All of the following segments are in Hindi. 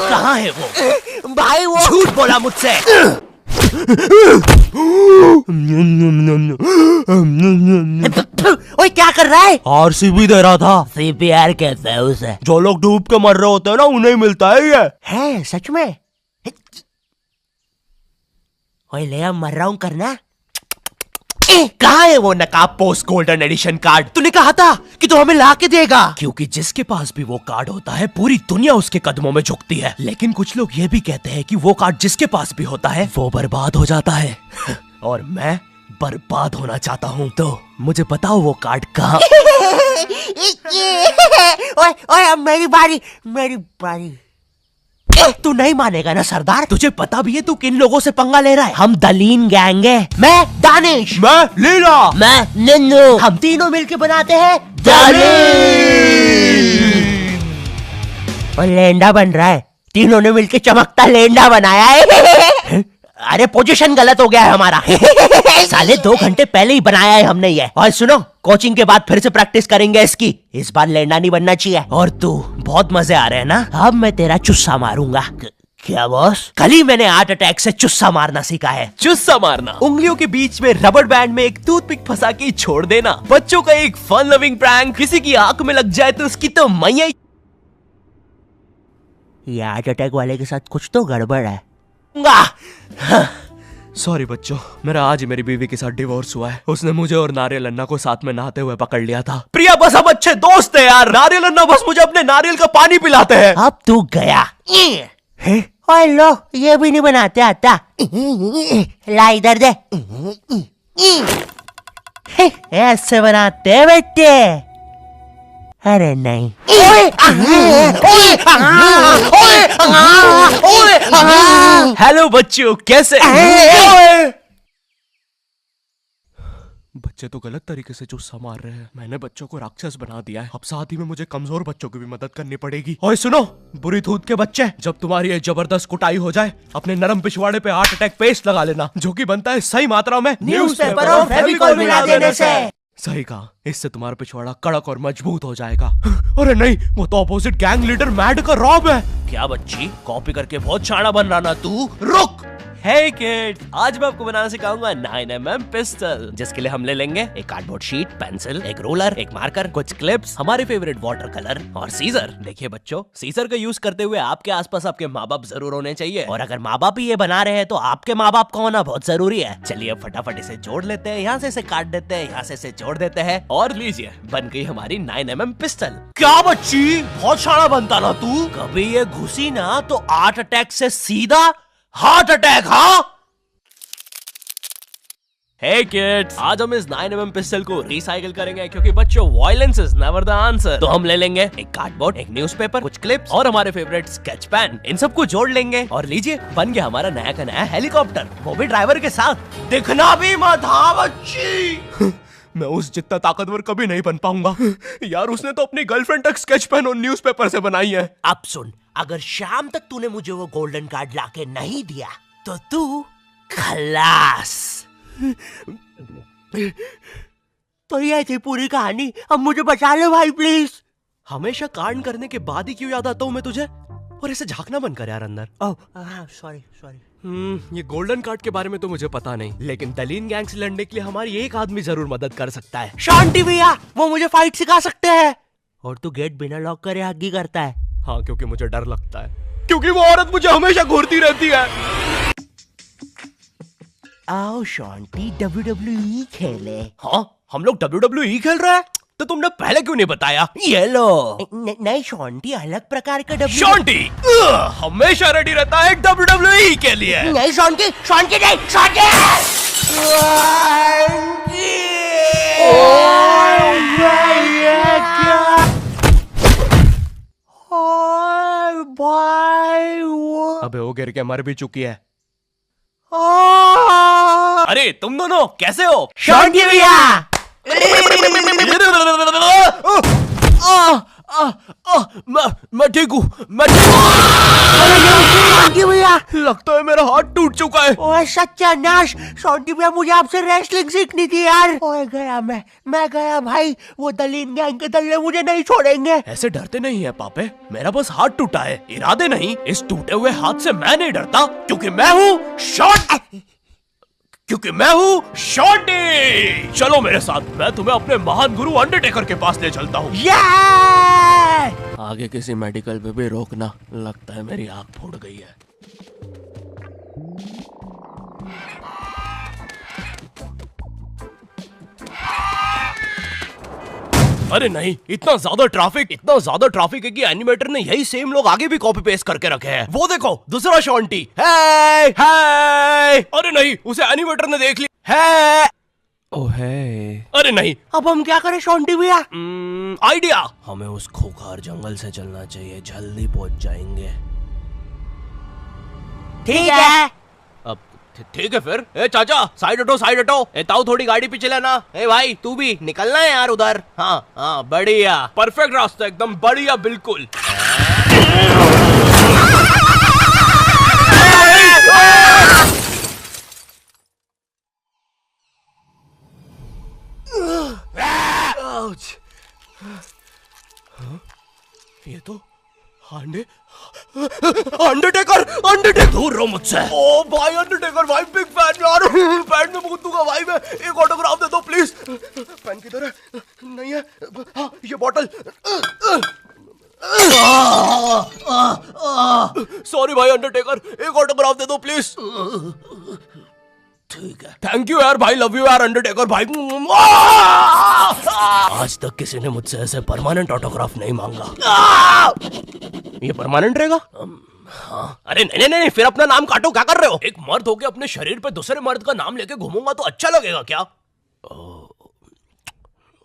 कहाँ है वो? भाई वो झूठ बोला मुझसे। ओए क्या कर रहा है? आरसीबी दे रहा था। सीपीआर कहते हैं उसे। जो लोग डूब के मर रहे होते हैं ना, उन्हें मिलता है ये। है सच में? ओए ले अब मर रहा हूँ करना। कहाँ है वो नकाब पोस्ट गोल्डन एडिशन कार्ड? तूने कहा था कि तू हमें ला के देगा। क्योंकि जिसके पास भी वो कार्ड होता है, पूरी दुनिया उसके कदमों में झुकती है। लेकिन कुछ लोग ये भी कहते हैं कि वो कार्ड जिसके पास भी होता है, वो बर्बाद हो जाता है। और मैं बर्बाद होना चाहता हूँ, तो मुझे बताओ वो कार्ड कहाँ? ओए ओए अब मेरी बारी। तू नहीं मानेगा ना सरदार? तुझे पता भी है तू किन लोगों से पंगा ले रहा है? हम दलीन गैंग है। मैं दानिश, मैं लीला, मैं नन्नू, हम तीनों मिलके बनाते हैं और लेंडा बन रहा है। तीनों ने मिलके चमकता लेंडा बनाया है। अरे पोजीशन गलत हो गया है हमारा। साले 2 घंटे पहले ही बनाया है हमने ये। और सुनो, कोचिंग के बाद फिर से प्रैक्टिस करेंगे इसकी। इस बार लेंडा नहीं बनना चाहिए। और तू बहुत मजे आ रहे हैं ना? अब मैं तेरा चुस्सा मारूंगा। क्या बॉस? कल ही मैंने हार्ट अटैक से चुस्सा मारना सीखा है। चुस्सा मारना उंगलियों के बीच में रबर बैंड में एक टूथपिक फंसा के छोड़ देना। बच्चों का एक फन लविंग प्रैंक। किसी की आंख में लग जाए तो उसकी तो मैया। ये हार्ट अटैक वाले के साथ कुछ तो गड़बड़ है। सॉरी बच्चों, मेरा आज ही मेरी बीवी के साथ डिवोर्स हुआ है। उसने मुझे और नारियल अन्ना को साथ में नहाते हुए पकड़ लिया था। प्रिया बस हम अच्छे दोस्त हैं यार। नारियल अन्ना बस मुझे अपने नारियल का पानी पिलाते हैं। अब तू गया। ओए लो, ये भी नहीं बनाते आता। ला इधर दे। ऐसे बनाते हैं बेटे। अरे नहीं। हेलो बच्चों, कैसे? बच्चे तो गलत तरीके से चुस्सा मार रहे हैं। मैंने बच्चों को राक्षस बना दिया है। अब साथ ही में मुझे कमजोर बच्चों की भी मदद करनी पड़ेगी। ओए सुनो, बुरी धूत के बच्चे, जब तुम्हारी ये जबरदस्त कुटाई हो जाए, अपने नरम पिछवाड़े पे हार्ट अटैक पेस्ट लगा लेना, जो कि बनता है सही मात्रा में न्यूज़पेपर और फेविकोल मिला देने से। सही कहा, इससे तुम्हारा पिछवाड़ा कड़क और मजबूत हो जाएगा। अरे नहीं, वो तो अपोजिट गैंग लीडर मैड का रॉब है। क्या बच्ची, कॉपी करके बहुत शाना बन रहा ना तू? रुक। Hey kid, आज मैं आपको बनाना सिखाऊंगा 9mm पिस्टल, जिसके लिए हम ले लेंगे एक कार्डबोर्ड शीट, पेंसिल, एक रोलर, एक मार्कर, कुछ क्लिप्स, हमारे फेवरेट वाटर कलर और सीजर। देखिए बच्चों, सीजर का यूज करते हुए आपके आसपास आपके माँ बाप जरूर होने चाहिए। और अगर माँ बाप ही ये बना रहे हैं तो आपके माँ बाप का होना बहुत जरूरी है। चलिए अब फटाफट इसे जोड़ लेते हैं। यहाँ से इसे काट देते हैं, यहाँ से इसे जोड़ देते हैं और लीजिए, बन गई हमारी 9mm पिस्टल। क्या बच्ची, बहुत शाना बनता ना तू? कभी ये घुसी ना तो हार्ट अटैक से सीधा हार्ट अटैक। हाँ हे किड्स, आज हम इस 9mm पिस्टल को रिसाइकिल करेंगे, क्योंकि बच्चों violence is never the answer. तो हम ले लेंगे एक कार्डबोर्ड, एक न्यूज़पेपर, कुछ क्लिप्स और हमारे फेवरेट स्केच पेन। इन सबको जोड़ लेंगे और लीजिए, बन गया हमारा नया का नया हेलीकॉप्टर, वो भी ड्राइवर के साथ। दिखना भी मत। हाँ बच्ची। मैं उस जितना ताकतवर कभी नहीं बन पाऊंगा यार। उसने तो अपनी गर्लफ्रेंड तक स्केच पेन और न्यूज़पेपर से बनाई है। अब सुन, अगर शाम तक तूने मुझे वो गोल्डन कार्ड लाके नहीं दिया तो तू खलास। तो ये थी पूरी कहानी। अब मुझे बचा लो भाई प्लीज। हमेशा कांड करने के बाद ही क्यों याद आता हूँ मैं तुझे? और ऐसे झांकना बंद कर यार अंदर। Oh sorry. ये गोल्डन कार्ड के बारे में तो मुझे पता नहीं, लेकिन दलीन गैंग से लड़ने के लिए हमारी एक आदमी जरूर मदद कर सकता है। शांति भैया, वो मुझे फाइट सिखा सकते हैं। और तू गेट बिना लॉक करे हग्गी करता है। हाँ, क्योंकि मुझे डर लगता है, क्योंकि वो औरत मुझे हमेशा घूरती रहती है। आओ शांति, WWE खेले। हाँ, हम लोग WWE खेल रहे हैं? तो तुमने पहले क्यों नहीं बताया? ये लो। नहीं शांति, अलग प्रकार का शांति हमेशा रेडी रहता है WWE के लिए। नहीं शांति नहीं शांति। अबे वो गिर के मर भी चुकी है। अरे तुम दोनों कैसे हो? शांति भैया। मैं ठीक हूँ, शॉन्टी भैया, लगता है मेरा हाथ टूट चुका है। ओए सत्यानाश, शॉन्टी भैया मुझे आपसे रेसलिंग सीखनी थी यार। ओए गया मैं गया भाई, वो दलीन गैंग के दल्ले मुझे नहीं छोड़ेंगे। ऐसे डरते नहीं है पापे, मेरा बस हाथ टूटा है, इरादे नहीं। इस टूटे हुए हाथ से मैं नहीं डरता, क्योंकि मैं हूँ शॉन्टी। चलो मेरे साथ, मैं तुम्हें अपने महान गुरु अंडरटेकर के पास ले चलता हूँ। आगे किसी मेडिकल पे भी रोकना, लगता है मेरी आंख फूट गई है। अरे नहीं, इतना ज्यादा ट्रैफिक है कि एनिमेटर ने यही सेम लोग आगे भी कॉपी पेस्ट करके रखे हैं। वो देखो, दूसरा शॉन्टी। हे अरे नहीं, उसे एनिमेटर ने देख लिया है। ओह है, अरे नहीं, अब हम क्या करें शॉन्टी भैया? आइडिया, हमें उस खूंखार जंगल से चलना चाहिए, जल्दी पहुंच जाएंगे। ठीक है। अब ठीक है फिर। ए चाचा, साइड हटो। ए ताऊ, थोड़ी गाड़ी पीछे लेना। ए भाई, तू भी निकलना है यार उधर। हाँ, बढ़िया, परफेक्ट रास्ता, एकदम बढ़िया, बिल्कुल। ये तो अंडरटेकर दूर रहो मुझसे। ओ भाई अंडरटेकर भाई, बिग फैन यार, पैन में मूत दूंगा भाई मैं। एक ऑटोग्राफ दे दो प्लीज। पैन किधर है? नहीं है। हाँ, ये बॉटल। सॉरी भाई अंडरटेकर, एक ऑटोग्राफ दे दो प्लीज। ठीक है, थैंक यू यार भाई, लव यू यार अंडरटेकर भाई। आज तक किसी ने मुझसे ऐसे परमानेंट ऑटोग्राफ नहीं मांगा। ये परमानेंट रहेगा? हाँ। अरे नहीं, फिर अपना नाम काटो, क्या कर रहे हो? एक मर्द होके अपने शरीर पे दूसरे मर्द का नाम लेके घूमूंगा तो अच्छा लगेगा क्या?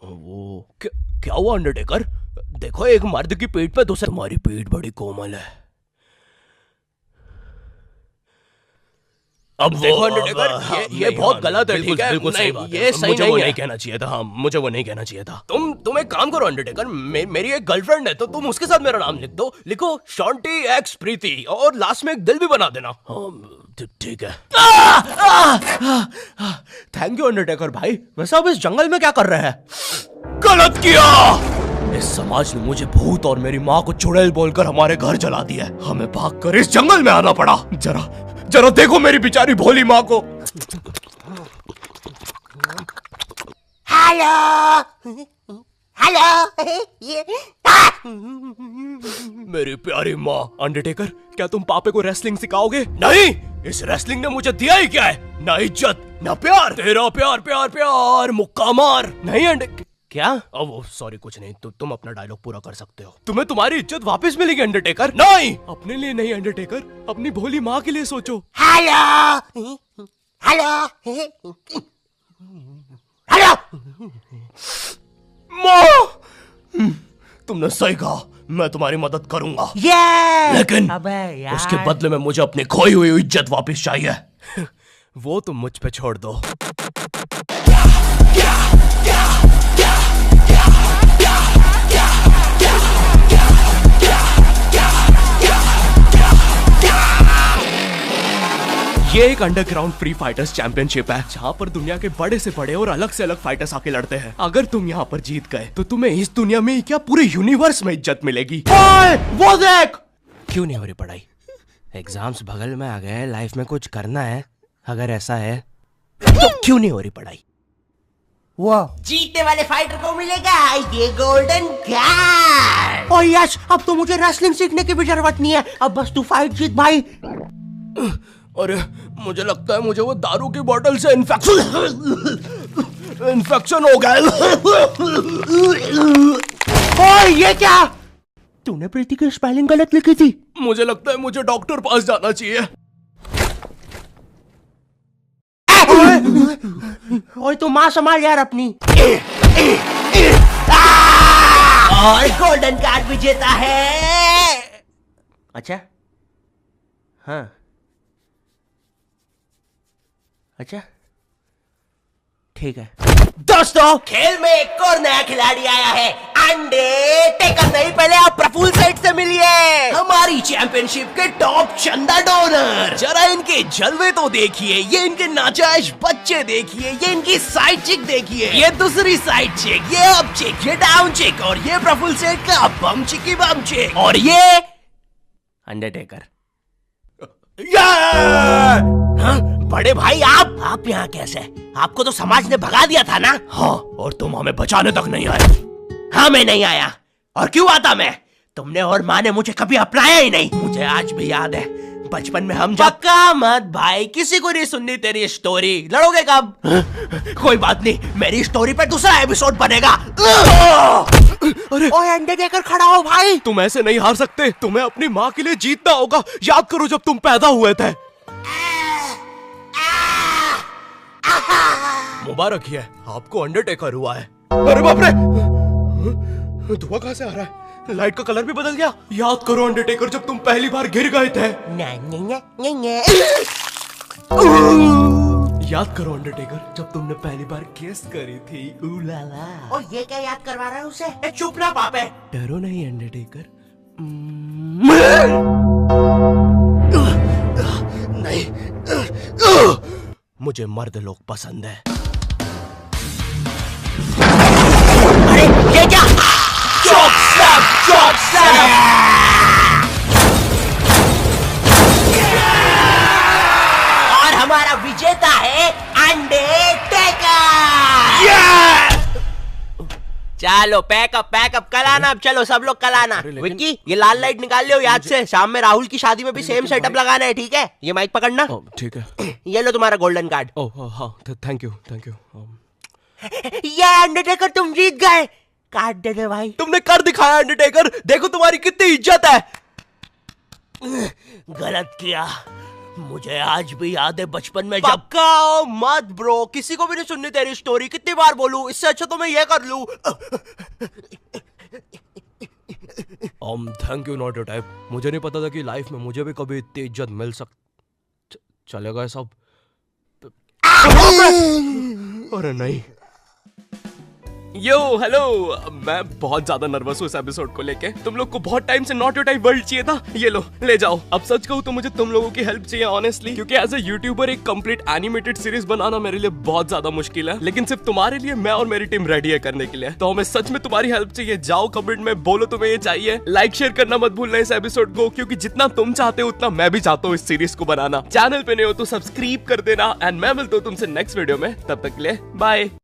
वो क्या हुआ अंडरटेकर? देखो, एक मर्द की पीठ पे दूसरे। तुम्हारी पीठ बड़ी कोमल है। अब देखो अंडरटेकर, ये बहुत गलत है, ठीक है? बिल्कुल सही बात है। ये सही नहीं है। नहीं कहना चाहिए था। हाँ, मुझे वो नहीं कहना चाहिए था। तुम एक काम करो अंडरटेकर, मेरी एक गर्लफ्रेंड है, तो तुम उसके साथ मेरा नाम लिख दो। लिखो शॉन्टी एक्स प्रीति, और लास्ट में एक दिल भी बना देना। ठीक है। थैंक यू अंडरटेकर भाई। वैसे अब इस जंगल में क्या कर रहे हैं? गलत किया। इस समाज ने मुझे भूत और मेरी माँ को चुड़ैल बोलकर हमारे घर जला दिया। हमें भागकर इस जंगल में आना पड़ा। जरा देखो मेरी बेचारी भोली माँ को। हेलो। मेरी प्यारी माँ। अंडरटेकर, क्या तुम पापे को रेसलिंग सिखाओगे? नहीं, इस रेसलिंग ने मुझे दिया ही क्या है? ना इज्जत, ना प्यार। तेरा प्यार मुक्का मार। नहीं क्या? वो सॉरी, कुछ नहीं। तुम अपना डायलॉग पूरा कर सकते हो। तुम्हें तुम्हारी इज्जत वापस मिलेगी अंडरटेकर। नहीं, अपने लिए नहीं अंडरटेकर, अपनी भोली माँ के लिए सोचो। हेलो। माँ, तुमने सही कहा, मैं तुम्हारी मदद करूंगा। लेकिन उसके बदले में मुझे अपनी खोई हुई इज्जत वापस चाहिए। वो तुम मुझ पे छोड़ दो। ये एक अंडरग्राउंड फ्री फाइटर्स चैंपियनशिप है, जहाँ पर दुनिया के बड़े से बड़े और अलग से अलग फाइटर्स आके लड़ते हैं। अगर तुम यहाँ पर जीत गए तो तुम्हें इस दुनिया में क्या, पूरे यूनिवर्स में इज्जत मिलेगी। वो देख। क्यों नहीं हो रही पढ़ाई? एग्जाम्स बगल में आ गए, लाइफ में कुछ करना है। अगर ऐसा है तो क्यों नहीं हो रही पढ़ाई? वो जीतने वाले फाइटर को मिलेगा ये गोल्डन कार्ड। ओह यस, अब तो मुझे रेसलिंग सीखने की भी जरूरत नहीं है। अब बस तू फाइट जीत भाई। अरे मुझे लगता है मुझे वो दारू की बोतल से इन्फेक्शन हो गया। ओए ये क्या? तूने प्रीति की स्पेलिंग गलत लिखी थी। मुझे लगता है मुझे डॉक्टर पास जाना चाहिए। ओए तू माँ संभाल यार अपनी। और गोल्डन कार्ड विजेता है। अच्छा, हाँ, अच्छा, ठीक है। दोस्तों, खेल में एक और नया खिलाड़ी आया है। अंडरटेकर नहीं, पहले आप प्रफुल्ल सेठ से मिलिए, हमारी चैंपियनशिप के टॉप चंदा डोनर। जरा इनके जलवे तो देखिए, ये इनके नाजायज बच्चे देखिए, ये इनकी साइड चिक देखिए, ये दूसरी साइड चिक, ये अप चिक, ये डाउन चिक, और ये प्रफुल्ल सेठ का बम चिकी बम चिक, और ये अंडरटेकर। हाँ? बड़े भाई आप यहाँ कैसे? आपको तो समाज ने भगा दिया था ना? हाँ, और तुम हमें बचाने तक नहीं आए। हाँ, मैं नहीं आया। और क्यों आता मैं? तुमने और माँ ने मुझे कभी अपनाया ही नहीं। मुझे आज भी याद है, बचपन में हम पक्का मत भाई, किसी को नहीं सुननी तेरी स्टोरी। लड़ोगे कब? कोई बात नहीं, मेरी स्टोरी पर दूसरा एपिसोड बनेगा। अरे ओए अंडरटेकर खड़ा हो भाई। तुम ऐसे नहीं हार सकते, तुम्हें अपनी माँ के लिए जीतना होगा। याद करो जब तुम पैदा हुए थे। मुबारक है, आपको अंडरटेकर हुआ है। अरे बाप रे, धुआं कहां से आ रहा है? लाइट का कलर भी बदल गया। याद करो अंडरटेकर, जब तुम पहली बार गिर गए थे। याद करो अंडरटेकर, जब तुमने पहली बार किस करी थी। उलाला। और ये क्या याद करवा रहा है उसे? चुप ना पापे। डरो नहीं अंडरटेकर। नहीं, मुझे मर्द लोग पसंद है। अरे ये क्या? चौक और हमारा विजेता है अंडरटेकर। चलो पैकअप कल आना। अब चलो सब लोग कल आना। विक्की, ये लाल लाइट निकाल लियो याद से। शाम में राहुल की शादी में भी सेम सेटअप लगाना है, ठीक है? ये माइक पकड़ना। ठीक है। ये लो तुम्हारा गोल्डन कार्ड। ओह हाँ, थैंक यू। ये अंडरटेकर तुम जीत गए। कार्ड दे दे भाई। तुमने कर दिखाया अंडरटेकर, देखो तुम्हारी कितनी इज्जत है। गलत किया, मुझे आज भी याद है बचपन में जब। पक्का मत ब्रो, किसी को भी नहीं सुननी तेरी स्टोरी। कितनी बार बोलूं? इससे अच्छा तो मैं ये कर लूं। Thank you not your type. मुझे नहीं पता था कि लाइफ में मुझे भी कभी इतनी इज्जत मिल चलेगा सब। अरे नहीं। यो हेलो, मैं बहुत ज्यादा नर्वस हूँ इस एपिसोड को लेके। तुम लोग को बहुत टाइम से नॉट योर टाइप वर्ल्ड चाहिए था। ये लो, ले जाओ। अब सच कहूँ तो मुझे तुम लोगों की हेल्प चाहिए ऑनेस्टली, क्योंकि एज ए यूट्यूबर एक कंप्लीट एनिमेटेड सीरीज बनाना मेरे लिए बहुत ज्यादा मुश्किल है। लेकिन सिर्फ तुम्हारे लिए मैं और मेरी टीम रेडी है करने के लिए। तो हमें सच में तुम्हारी हेल्प चाहिए। जाओ कमेंट में बोलो तुम्हें ये चाहिए। लाइक शेयर करना मत भूलना इस एपिसोड को, क्योंकि जितना तुम चाहते हो उतना मैं भी चाहता हूँ इस सीरीज को बनाना। चैनल पे नहीं हो तो सब्सक्राइब कर देना। एंड मैं मिलता हूँ तुमसे नेक्स्ट वीडियो में। तब तक के लिए बाय।